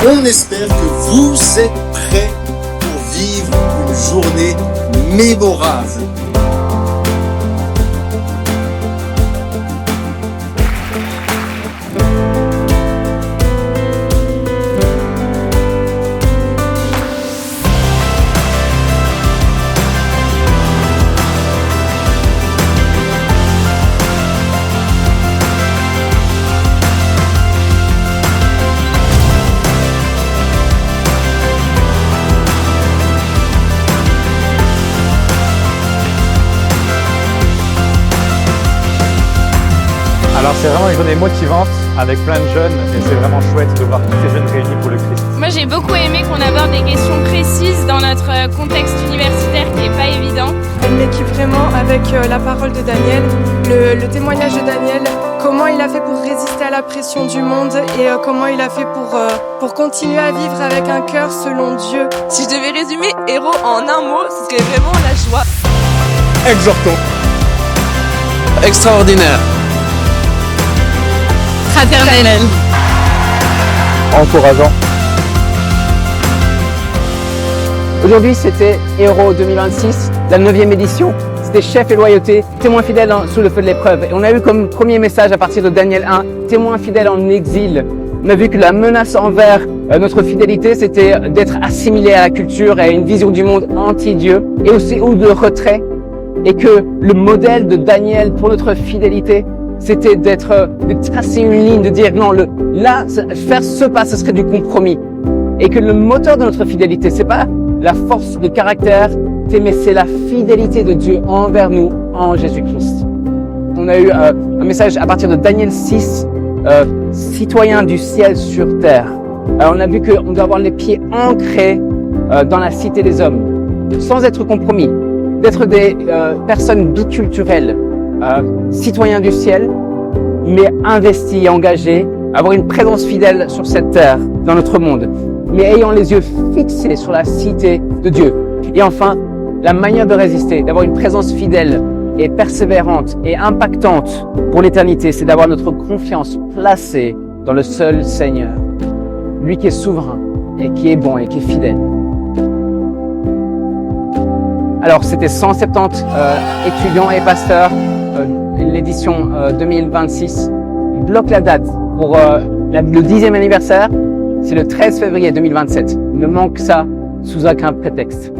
On espère que vous êtes prêts pour vivre une journée mémorable. Alors c'est vraiment une journée motivante avec plein de jeunes et c'est vraiment chouette de voir tous ces jeunes réunis pour le Christ. Moi j'ai beaucoup aimé qu'on aborde des questions précises dans notre contexte universitaire qui n'est pas évident. Elle m'équipe vraiment avec la parole de Daniel, le témoignage de Daniel, comment il a fait pour résister à la pression du monde et comment il a fait pour continuer à vivre avec un cœur selon Dieu. Si je devais résumer Héros en un mot, ce serait vraiment la joie. Exhortant. Extraordinaire. Fraternel. Encourageant. Aujourd'hui, c'était Héros 2026, la 9e édition. C'était Chef et loyauté, témoin fidèle sous le feu de l'épreuve. Et on a eu comme premier message à partir de Daniel 1, témoin fidèle en exil. On a vu que la menace envers notre fidélité, c'était d'être assimilé à la culture et à une vision du monde anti-Dieu et aussi ou de retrait. Et que le modèle de Daniel pour notre fidélité, c'était de tracer une ligne, de dire non, faire ce pas, ce serait du compromis. Et que le moteur de notre fidélité, c'est pas la force de caractère, mais c'est la fidélité de Dieu envers nous en Jésus-Christ. On a eu un message à partir de Daniel 6, citoyen du ciel sur terre. On a vu qu'on doit avoir les pieds ancrés dans la cité des hommes, sans être compromis, d'être des personnes biculturelles, citoyens du ciel, mais investis et engagés, avoir une présence fidèle sur cette terre, dans notre monde, mais ayant les yeux fixés sur la cité de Dieu. Et enfin, la manière de résister, d'avoir une présence fidèle et persévérante et impactante pour l'éternité, c'est d'avoir notre confiance placée dans le seul Seigneur, lui qui est souverain et qui est bon et qui est fidèle. Alors, c'était 170 étudiants et pasteurs, l'édition 2026. Il bloque la date pour le 10e anniversaire, c'est le 13 février 2027. Il ne manque ça sous aucun prétexte.